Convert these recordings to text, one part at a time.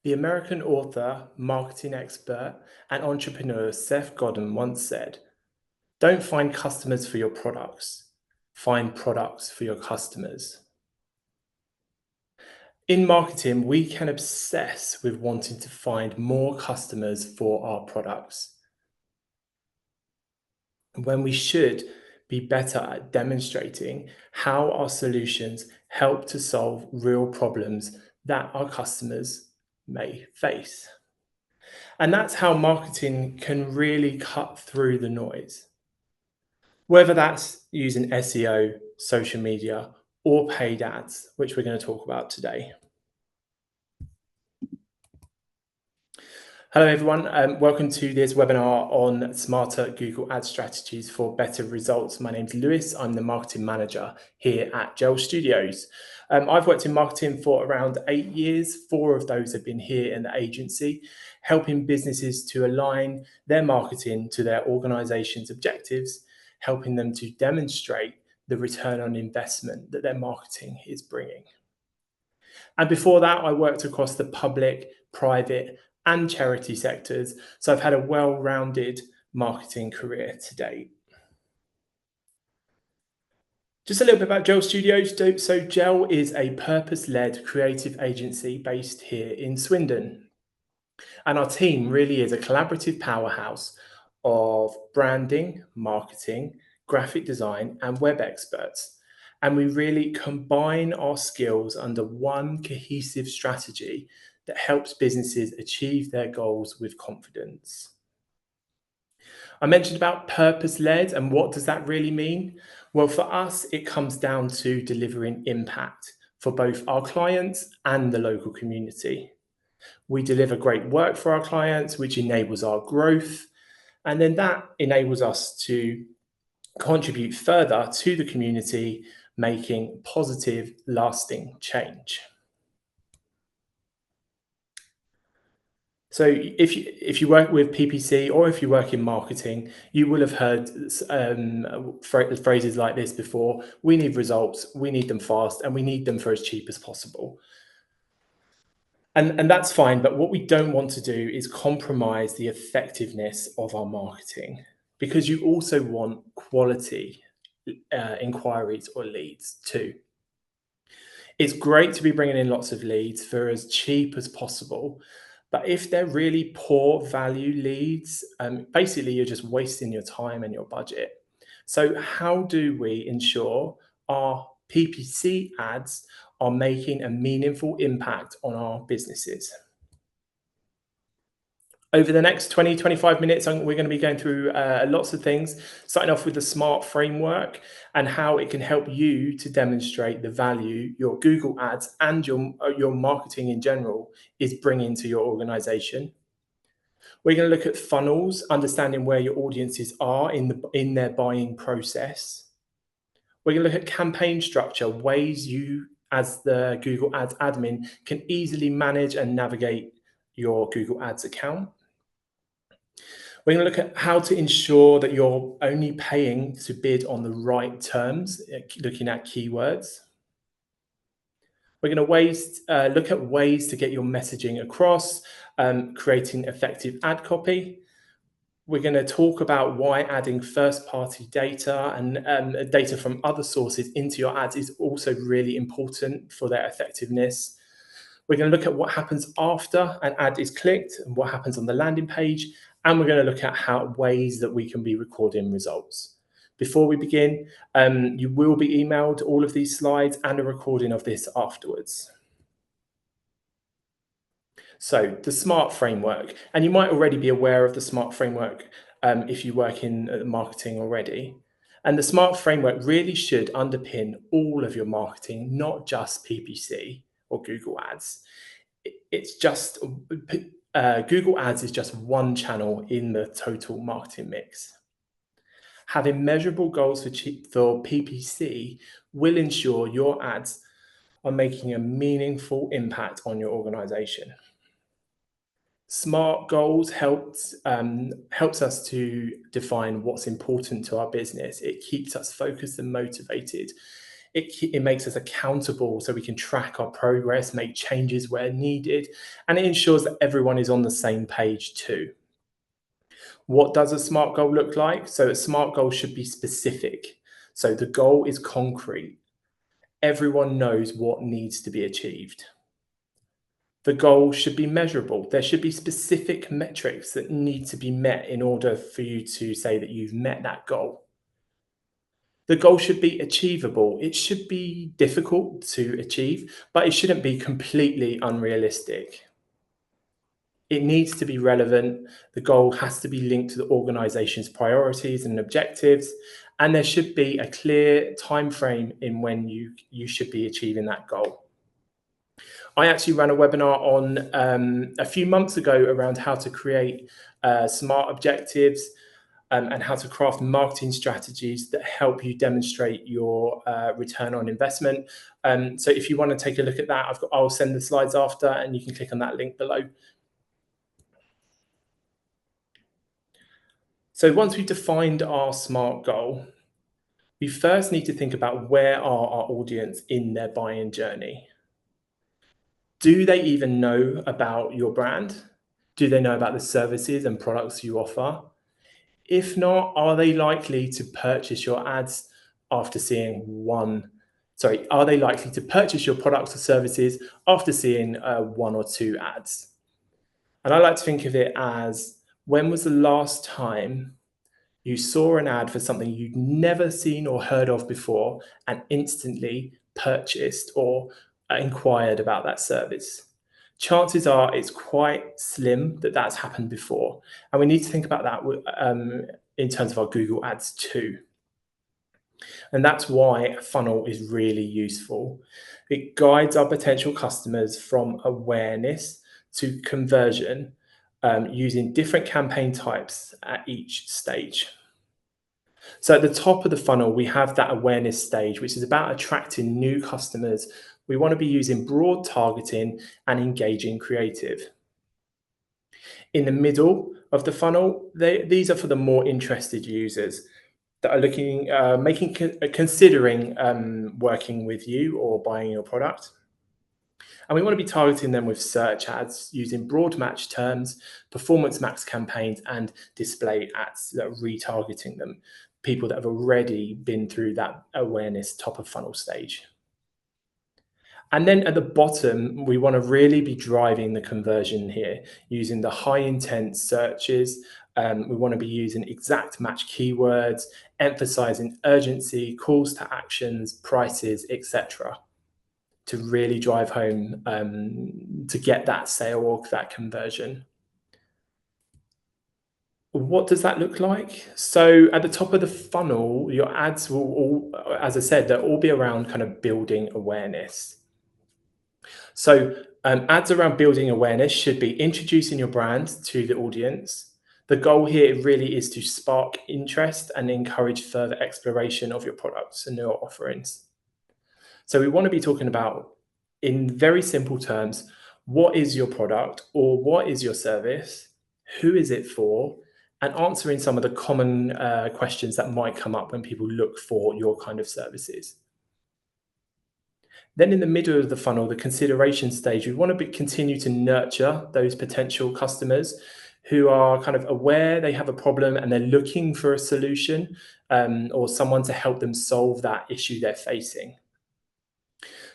The American author, marketing expert, and entrepreneur Seth Godin once said, "Don't find customers for your products, find products for your customers." In marketing, we can obsess with wanting to find more customers for our products, when we should be better at demonstrating how our solutions help to solve real problems that our customers may face. And that's how marketing can really cut through the noise. Whether that's using SEO, social media, or paid ads, which we're going to talk about today. Hello, everyone. Welcome to this webinar on smarter Google Ads strategies for better results. My name's Lewis. I'm the marketing manager here at Gel Studios. I've worked in marketing for around 8 years. 4 of those have been here in the agency, helping businesses to align their marketing to their organization's objectives, helping them to demonstrate the return on investment that their marketing is bringing. And before that, I worked across the public, private, and charity sectors. So I've had a well-rounded marketing career to date. Just a little bit about Gel Studios. So Gel is a purpose-led creative agency based here in Swindon. And our team really is a collaborative powerhouse of branding, marketing, graphic design, and web experts. And we really combine our skills under one cohesive strategy that helps businesses achieve their goals with confidence. I mentioned about purpose-led, and what does that really mean? Well, for us, it comes down to delivering impact for both our clients and the local community. We deliver great work for our clients, which enables our growth, and then that enables us to contribute further to the community, making positive, lasting change. So if you work with PPC or if you work in marketing, you will have heard phrases like this before. We need results, we need them fast, and we need them for as cheap as possible. And that's fine, but what we don't want to do is compromise the effectiveness of our marketing, because you also want quality inquiries or leads too. It's great to be bringing in lots of leads for as cheap as possible, but if they're really poor value leads, basically you're just wasting your time and your budget. So how do we ensure our PPC ads are making a meaningful impact on our businesses? Over the next 20-25 minutes, we're going to be going through lots of things, starting off with the SMART framework and how it can help you to demonstrate the value your Google Ads and your marketing in general is bringing to your organization. We're going to look at funnels, understanding where your audiences are in their buying process. We're going to look at campaign structure, ways you, as the Google Ads admin, can easily manage and navigate your Google Ads account. We're going to look at how to ensure that you're only paying to bid on the right terms, looking at keywords. We're going to look at ways to get your messaging across, creating effective ad copy. We're going to talk about why adding first-party data and data from other sources into your ads is also really important for their effectiveness. We're going to look at what happens after an ad is clicked and what happens on the landing page. And we're going to look at ways that we can be recording results. Before we begin, you will be emailed all of these slides and a recording of this afterwards. So the SMART framework, and you might already be aware of the SMART framework if you work in marketing already. And the SMART framework really should underpin all of your marketing, not just PPC or Google Ads. It's just Google Ads is just one channel in the total marketing mix. Having measurable goals for PPC will ensure your ads are making a meaningful impact on your organization. SMART goals helps us to define what's important to our business. It keeps us focused and motivated. It makes us accountable so we can track our progress, make changes where needed, and it ensures that everyone is on the same page too. What does a SMART goal look like? So a SMART goal should be specific. So the goal is concrete. Everyone knows what needs to be achieved. The goal should be measurable. There should be specific metrics that need to be met in order for you to say that you've met that goal. The goal should be achievable. It should be difficult to achieve, but it shouldn't be completely unrealistic. It needs to be relevant. The goal has to be linked to the organization's priorities and objectives, and there should be a clear time frame in when you should be achieving that goal. I actually ran a webinar on a few months ago around how to create smart objectives and how to craft marketing strategies that help you demonstrate your return on investment. So if you want to take a look at that, I'll send the slides after, and you can click on that link below. So once we've defined our SMART goal, we first need to think about where are our audience in their buying journey. Do they even know about your brand? Do they know about the services and products you offer? If not, are they likely to purchase your ads after seeing are they likely to purchase your products or services after seeing one or two ads? And I like to think of it as, when was the last time you saw an ad for something you'd never seen or heard of before and instantly purchased or inquired about that service? Chances are it's quite slim that that's happened before. And we need to think about that in terms of our Google Ads too. And that's why a funnel is really useful. It guides our potential customers from awareness to conversion using different campaign types at each stage. So at the top of the funnel, we have that awareness stage, which is about attracting new customers. We want to be using broad targeting and engaging creative. In the middle of the funnel, these are for the more interested users that are considering working with you or buying your product. And we want to be targeting them with search ads using broad match terms, performance max campaigns, and display ads that are retargeting them, people that have already been through that awareness top of funnel stage. And then at the bottom, we want to really be driving the conversion here using the high intent searches. We want to be using exact match keywords, emphasizing urgency, calls to actions, prices, etc., to really drive home to get that sale or that conversion. What does that look like? So at the top of the funnel, your ads will all, as I said, they'll all be around kind of building awareness. So ads around building awareness should be introducing your brand to the audience. The goal here really is to spark interest and encourage further exploration of your products and your offerings. So we want to be talking about, in very simple terms, what is your product or what is your service? Who is it for? And answering some of the common questions that might come up when people look for your kind of services. Then in the middle of the funnel, the consideration stage, we want to continue to nurture those potential customers who are kind of aware they have a problem and they're looking for a solution or someone to help them solve that issue they're facing.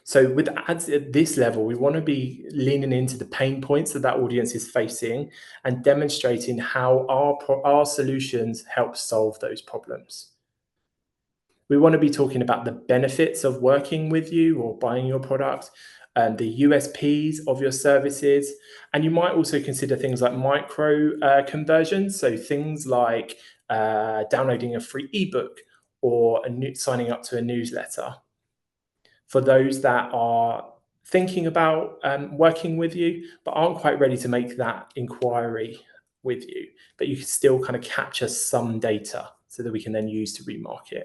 So with ads at this level, we want to be leaning into the pain points that audience is facing and demonstrating how our solutions help solve those problems. We want to be talking about the benefits of working with you or buying your product, the USPs of your services, and you might also consider things like micro conversions, so things like downloading a free ebook or signing up to a newsletter. For those that are thinking about working with you, but aren't quite ready to make that inquiry with you, but you can still kind of capture some data so that we can then use to remarket.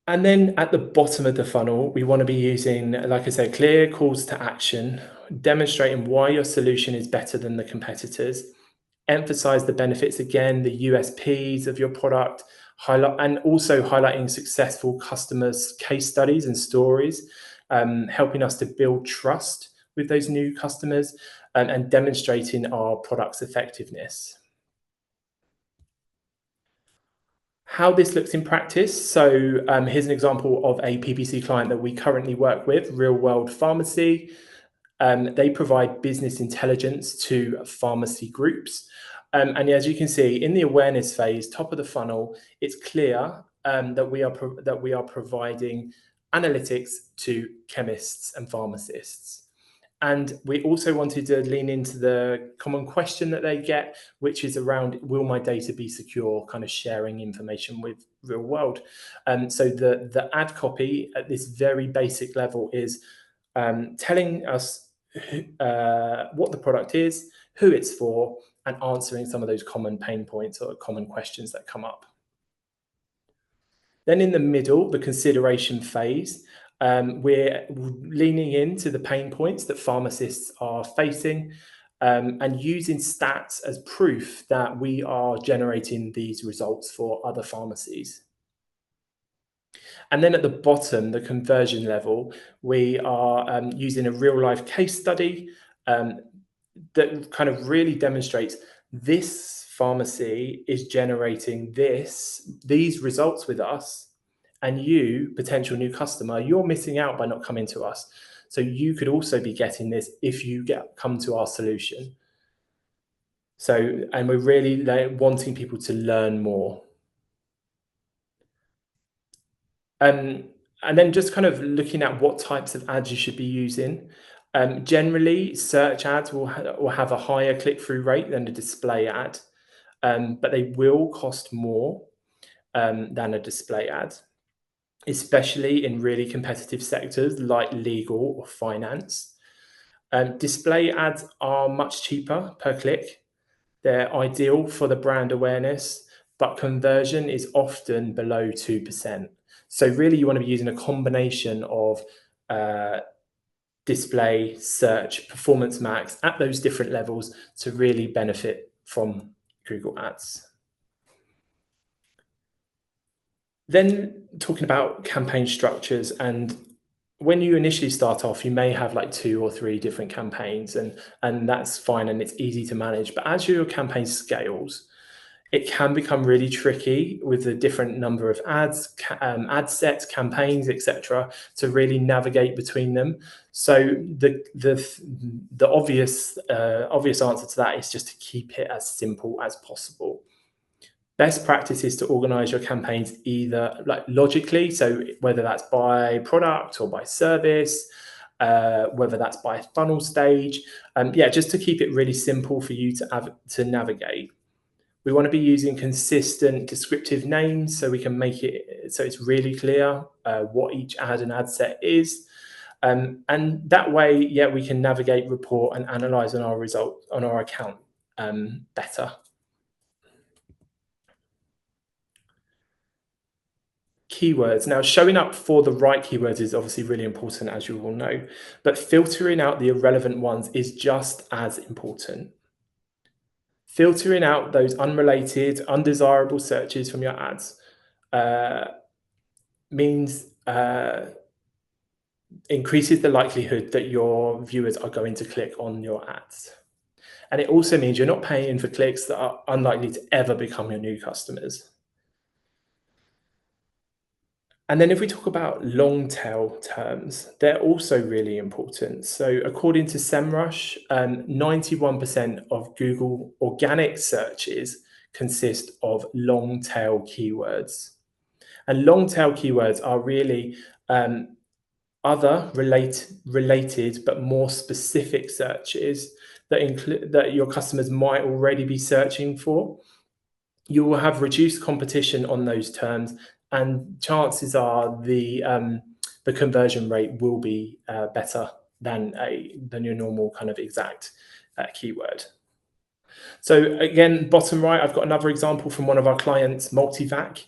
And then at the bottom of the funnel, we want to be using, like I said, clear calls to action, demonstrating why your solution is better than the competitors, emphasize the benefits again, the USPs of your product, highlight and also highlighting successful customers' case studies and stories, helping us to build trust with those new customers and demonstrating our product's effectiveness. How this looks in practice. So here's an example of a PPC client that we currently work with, Real World Pharmacy. They provide business intelligence to pharmacy groups. And as you can see, in the awareness phase, top of the funnel, it's clear that we are providing analytics to chemists and pharmacists. And we also wanted to lean into the common question that they get, which is around, will my data be secure, kind of sharing information with real world. So the ad copy at this very basic level is telling us what the product is, who it's for, and answering some of those common pain points or common questions that come up. Then in the middle, the consideration phase, we're leaning into the pain points that pharmacists are facing and using stats as proof that we are generating these results for other pharmacies. And then at the bottom, the conversion level, we are using a real life case study that kind of really demonstrates this pharmacy is generating these results with us, and you, potential new customer, you're missing out by not coming to us. So you could also be getting this if you come to our solution. So, and we're really wanting people to learn more. And then just kind of looking at what types of ads you should be using. Generally, search ads will have a higher click-through rate than a display ad, but they will cost more than a display ad, especially in really competitive sectors like legal or finance. Display ads are much cheaper per click. They're ideal for the brand awareness, but conversion is often below 2%. So really you want to be using a combination of display, search, performance max at those different levels to really benefit from Google Ads. Then talking about campaign structures, and when you initially start off, you may have like 2 or 3 different campaigns, and that's fine and it's easy to manage. But as your campaign scales, it can become really tricky with the different number of ads, ad sets, campaigns, etc., to really navigate between them. So the obvious answer to that is just to keep it as simple as possible. Best practice is to organize your campaigns either like logically, so whether that's by product or by service, whether that's by funnel stage, just to keep it really simple for you to navigate. We want to be using consistent descriptive names so we can make it so it's really clear what each ad and ad set is. And that way, we can navigate, report, and analyze on our result on our account better. Keywords. Now, showing up for the right keywords is obviously really important, as you all know, but filtering out the irrelevant ones is just as important. Filtering out those unrelated, undesirable searches from your ads means increases the likelihood that your viewers are going to click on your ads. And it also means you're not paying for clicks that are unlikely to ever become your new customers. And then if we talk about long tail terms, they're also really important. So according to SEMrush, 91% of Google organic searches consist of long tail keywords. And long tail keywords are really other related but more specific searches that your customers might already be searching for. You will have reduced competition on those terms, and chances are the conversion rate will be better than your normal kind of exact keyword. So again, bottom right, I've got another example from one of our clients, Multivac.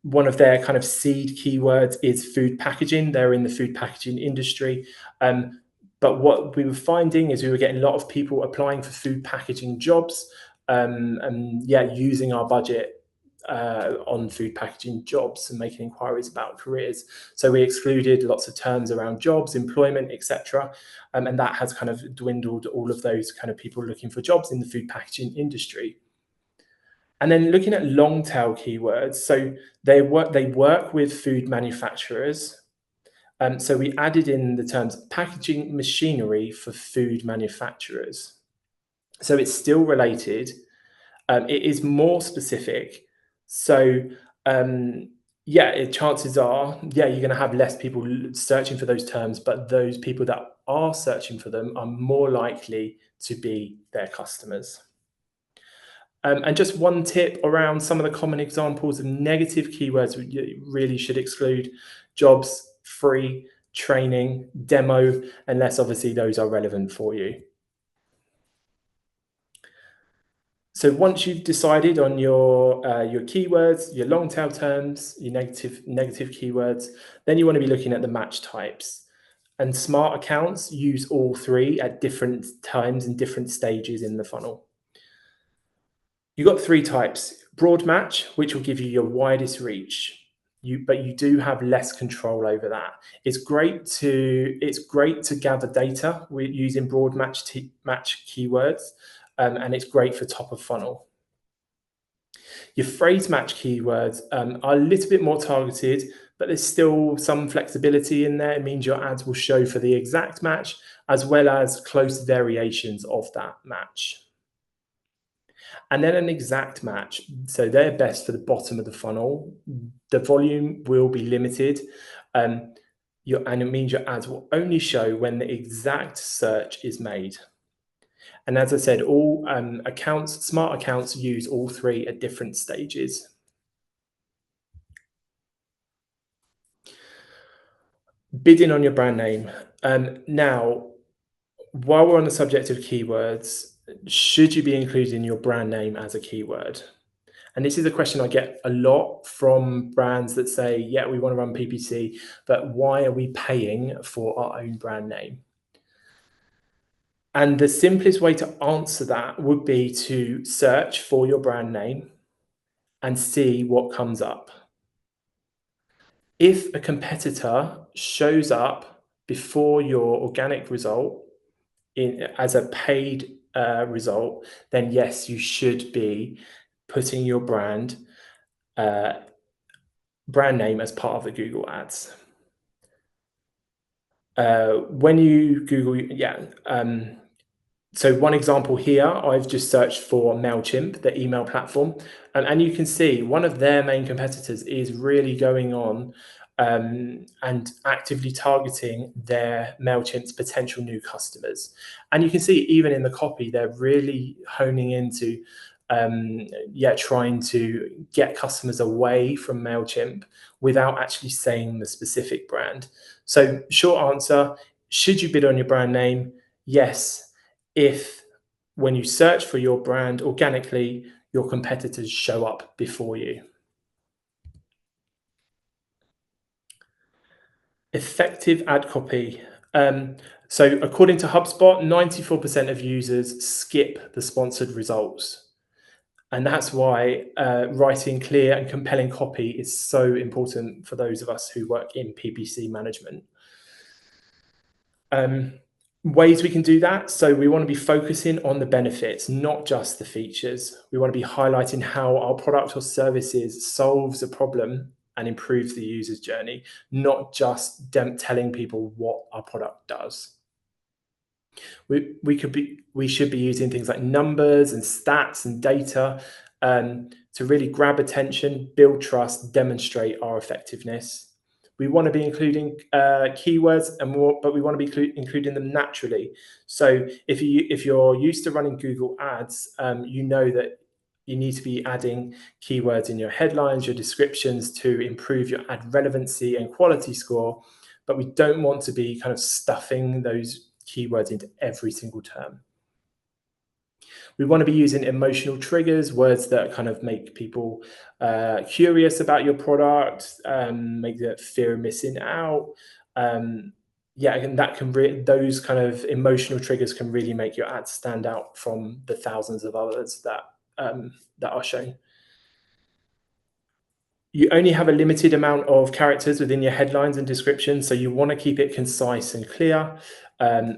One of their kind of seed keywords is food packaging. They're in the food packaging industry. But what we were finding is we were getting a lot of people applying for food packaging jobs and using our budget on food packaging jobs and making inquiries about careers. So we excluded lots of terms around jobs, employment, etc. And that has kind of dwindled all of those kind of people looking for jobs in the food packaging industry. And then looking at long tail keywords, so they work with food manufacturers. So we added in the terms packaging machinery for food manufacturers. So it's still related. It is more specific. So yeah, chances are, yeah, you're going to have less people searching for those terms, but those people that are searching for them are more likely to be their customers. And just one tip around some of the common examples of negative keywords you really should exclude: jobs, free, training, demo, unless obviously those are relevant for you. So once you've decided on your keywords, your long tail terms, your negative keywords, then you want to be looking at the match types. And smart accounts use all three at different times and different stages in the funnel. You've got three types: broad match, which will give you your widest reach. But you do have less control over that. It's great to gather data with using broad match keywords, and it's great for top of funnel. Your phrase match keywords are a little bit more targeted, but there's still some flexibility in there. It means your ads will show for the exact match as well as close variations of that match. And then an exact match. So they're best for the bottom of the funnel. The volume will be limited. And it means your ads will only show when the exact search is made. And as I said, all smart accounts use all three at different stages. Bidding on your brand name. Now, while we're on the subject of keywords, should you be including your brand name as a keyword? And this is a question I get a lot from brands that say, yeah, we want to run PPC, but why are we paying for our own brand name? And the simplest way to answer that would be to search for your brand name and see what comes up. If a competitor shows up before your organic result as a paid result, then yes, you should be putting your uh, brand name as part of the Google Ads. When you Google, yeah. So one example here, I've just searched for MailChimp, the email platform, and you can see one of their main competitors is really going on and actively targeting their MailChimp's potential new customers. And you can see even in the copy, they're really honing into trying to get customers away from MailChimp without actually saying the specific brand. So short answer, should you bid on your brand name? Yes, if when you search for your brand organically, your competitors show up before you. Effective ad copy. So according to HubSpot, 94% of users skip the sponsored results. And that's why writing clear and compelling copy is so important for those of us who work in PPC management. Ways we can do that. So we want to be focusing on the benefits, not just the features. We want to be highlighting how our product or services solves a problem and improves the user's journey, not just telling people what our product does. We should be using things like numbers and stats and data to really grab attention, build trust, demonstrate our effectiveness. We want to be including keywords and more, but we want to be including them naturally. So if you're used to running Google Ads, you know that you need to be adding keywords in your headlines, your descriptions to improve your ad relevancy and quality score. But we don't want to be kind of stuffing those keywords into every single term. We want to be using emotional triggers, words that kind of make people curious about your product, make the fear of missing out. Yeah, and those kind of emotional triggers can really make your ads stand out from the thousands of others that are shown. You only have a limited amount of characters within your headlines and descriptions, so you want to keep it concise and clear.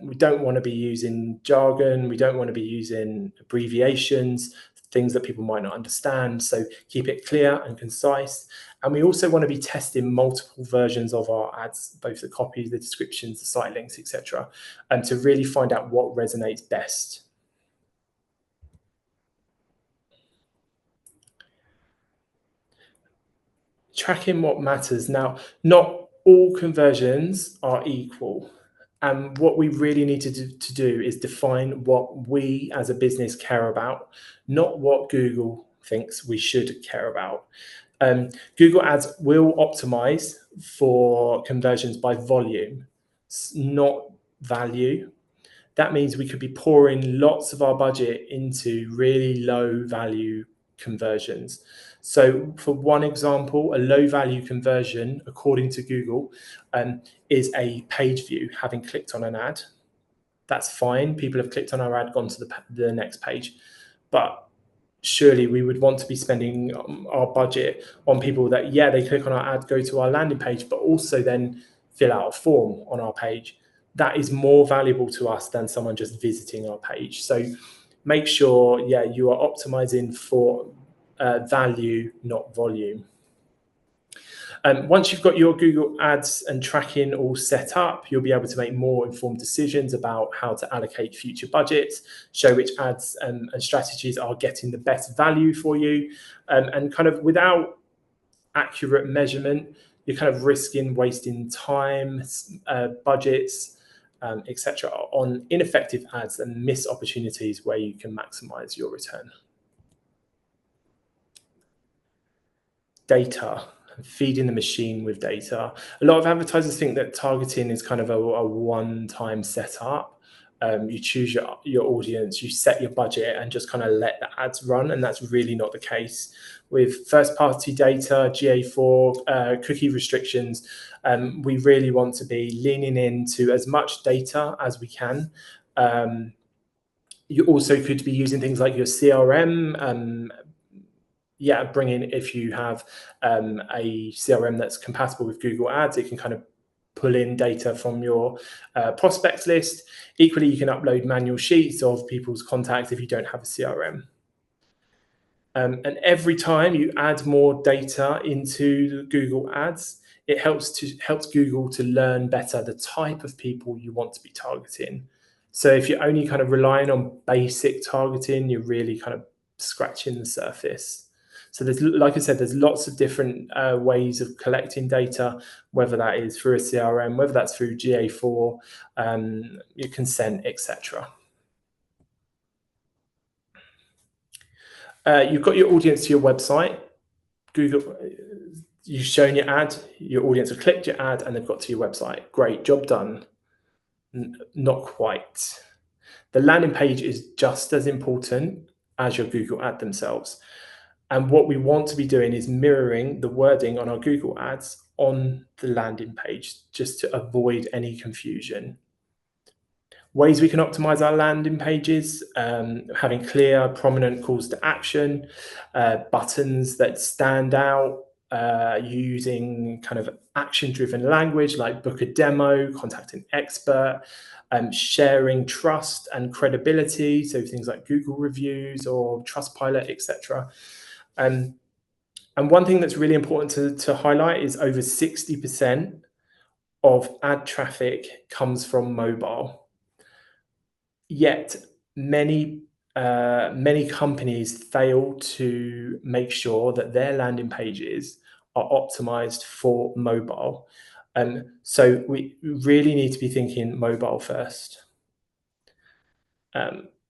We don't want to be using jargon. We don't want to be using abbreviations, things that people might not understand. So keep it clear and concise. And we also want to be testing multiple versions of our ads, both the copy, the descriptions, the site links, etc., and to really find out what resonates best. Tracking what matters. Now, not all conversions are equal. And what we really need to do is define what we as a business care about, not what Google thinks we should care about. Google Ads will optimize for conversions by volume, not value. That means we could be pouring lots of our budget into really low value conversions. So, for one example, a low value conversion, according to Google, is a page view, having clicked on an ad. That's fine. People have clicked on our ad, gone to the next page. But surely we would want to be spending our budget on people that, yeah, they click on our ad, go to our landing page, but also then fill out a form on our page. That is more valuable to us than someone just visiting our page. So make sure, yeah, you are optimizing for value, not volume. Once you've got your Google Ads and tracking all set up, you'll be able to make more informed decisions about how to allocate future budgets, show which ads and strategies are getting the best value for you. And kind of without accurate measurement, you're kind of risking wasting time, budgets, etc., on ineffective ads and miss opportunities where you can maximize your return. Data, feeding the machine with data. A lot of advertisers think that targeting is kind of a one-time setup. You choose your audience, you set your budget, and just kind of let the ads run. And that's really not the case. With first-party data, GA4, cookie restrictions, we really want to be leaning into as much data as we can. You also could be using things like your CRM. Yeah, bring in, if you have a CRM that's compatible with Google Ads, it can kind of pull in data from your prospects list. Equally, you can upload manual sheets of people's contacts if you don't have a CRM. And every time you add more data into Google Ads, it helps Google to learn better the type of people you want to be targeting. So if you're only kind of relying on basic targeting, you're really kind of scratching the surface. So there's, like I said, there's lots of different ways of collecting data, whether that is through a CRM, whether that's through GA4, your consent, etc. You've got your audience to your website. Google, you've shown your ad, your audience have clicked your ad, and they've got to your website. Great, job done. Not quite. The landing page is just as important as your Google ad themselves. And what we want to be doing is mirroring the wording on our Google ads on the landing page, just to avoid any confusion. Ways we can optimize our landing pages, having clear, prominent calls to action, buttons that stand out, using kind of action-driven language like book a demo, contact an expert, sharing trust and credibility, so things like Google reviews or Trustpilot, etc. And one thing that's really important to highlight is over 60% of ad traffic comes from mobile. Yet many companies fail to make sure that their landing pages are optimized for mobile. So we really need to be thinking mobile first.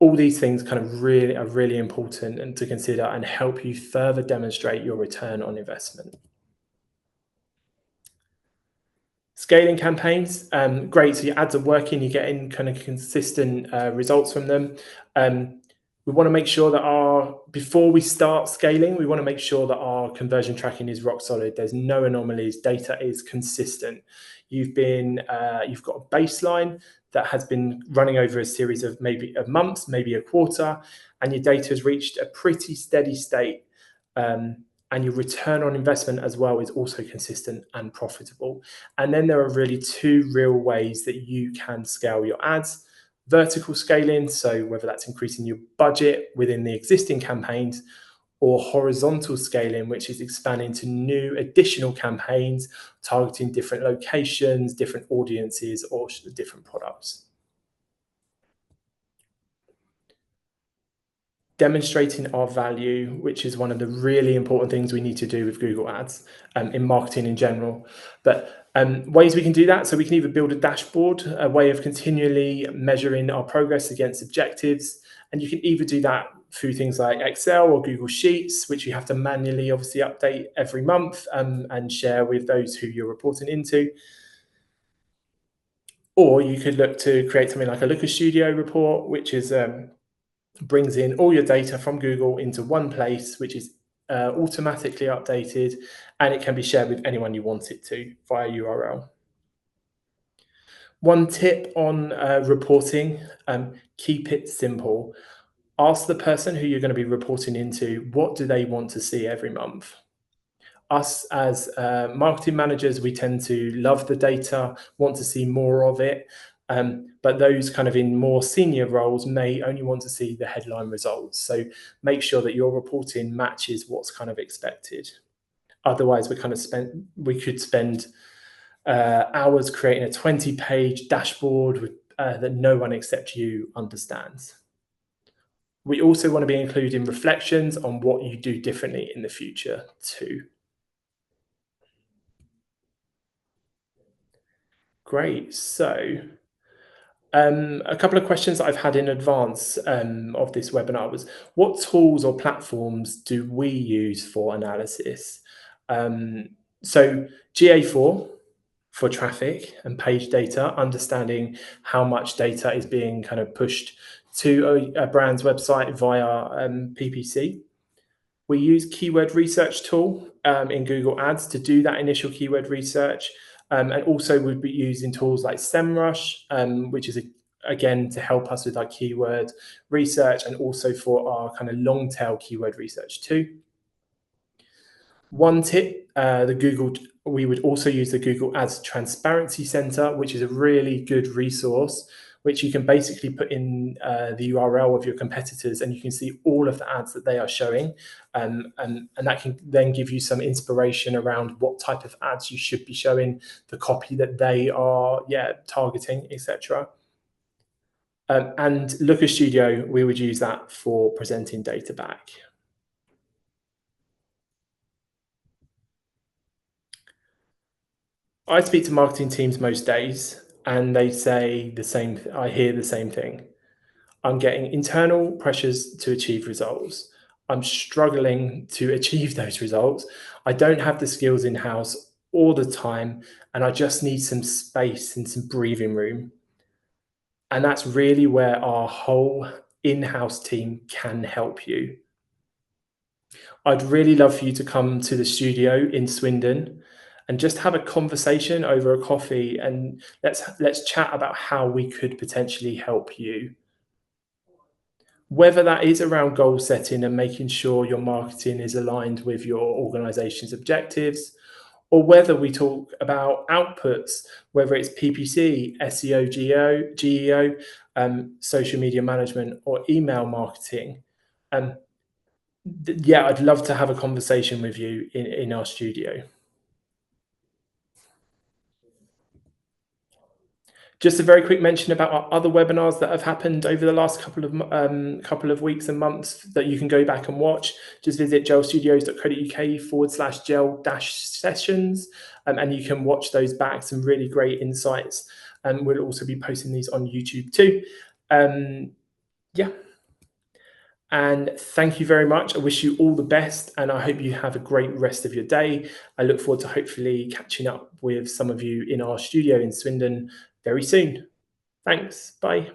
All these things kind of are really important and to consider and help you further demonstrate your return on investment. Scaling campaigns, great. So your ads are working, you're getting kind of consistent results from them. We want to make sure that before we start scaling, we want to make sure that our conversion tracking is rock solid. There's no anomalies. Data is consistent. You've got a baseline that has been running over a series of maybe of months, maybe a quarter, and your data has reached a pretty steady state. and your return on investment as well is also consistent and profitable. And then there are really two real ways that you can scale your ads: vertical scaling, so whether that's increasing your budget within the existing campaigns, or horizontal scaling, which is expanding to new additional campaigns targeting different locations, different audiences, or different products. Demonstrating our value, which is one of the really important things we need to do with Google Ads, in marketing in general. But ways we can do that: so we can either build a dashboard, a way of continually measuring our progress against objectives, and you can either do that through things like Excel or Google Sheets, which you have to manually obviously update every month, and share with those who you're reporting into. Or you could look to create something like a Looker Studio report, which is brings in all your data from Google into one place, which is automatically updated, and it can be shared with anyone you want it to via URL. One tip on reporting: keep it simple. Ask the person who you're going to be reporting into, what do they want to see every month? Us as marketing managers, we tend to love the data, want to see more of it. But those kind of in more senior roles may only want to see the headline results. So make sure that your reporting matches what's kind of expected. Otherwise, we could spend hours creating a 20-page dashboard that no one except you understands. We also want to be including reflections on what you do differently in the future too. Great. So a couple of questions that I've had in advance of this webinar was: what tools or platforms do we use for analysis? So GA4 for traffic and page data, understanding how much data is being kind of pushed to a brand's website via PPC. We use keyword research tool in Google Ads to do that initial keyword research. And also we'd be using tools like SEMrush, which is again to help us with our keyword research and also for our kind of long tail keyword research too. One tip, we would also use the Google Ads Transparency Center, which is a really good resource, which you can basically put in the URL of your competitors and you can see all of the ads that they are showing. And that can then give you some inspiration around what type of ads you should be showing, the copy that they are targeting, etc. And Looker Studio, we would use that for presenting data back. I speak to marketing teams most days, and they say the same. I hear the same thing. I'm getting internal pressures to achieve results. I'm struggling to achieve those results. I don't have the skills in house all the time, and I just need some space and some breathing room. And that's really where our whole in house team can help you. I'd really love for you to come to the studio in Swindon and just have a conversation over a coffee, and let's chat about how we could potentially help you. Whether that is around goal setting and making sure your marketing is aligned with your organization's objectives, or whether we talk about outputs, whether it's PPC, SEO, GEO, social media management, or email marketing. I'd love to have a conversation with you in our studio. Just a very quick mention about our other webinars that have happened over the last couple of weeks and months that you can go back and watch. Just visit gelstudios.co.uk/gel-sessions, and you can watch those back. Some really great insights, and we'll also be posting these on YouTube too. And thank you very much. I wish you all the best, and I hope you have a great rest of your day. I look forward to hopefully catching up with some of you in our studio in Swindon very soon. Thanks. Bye.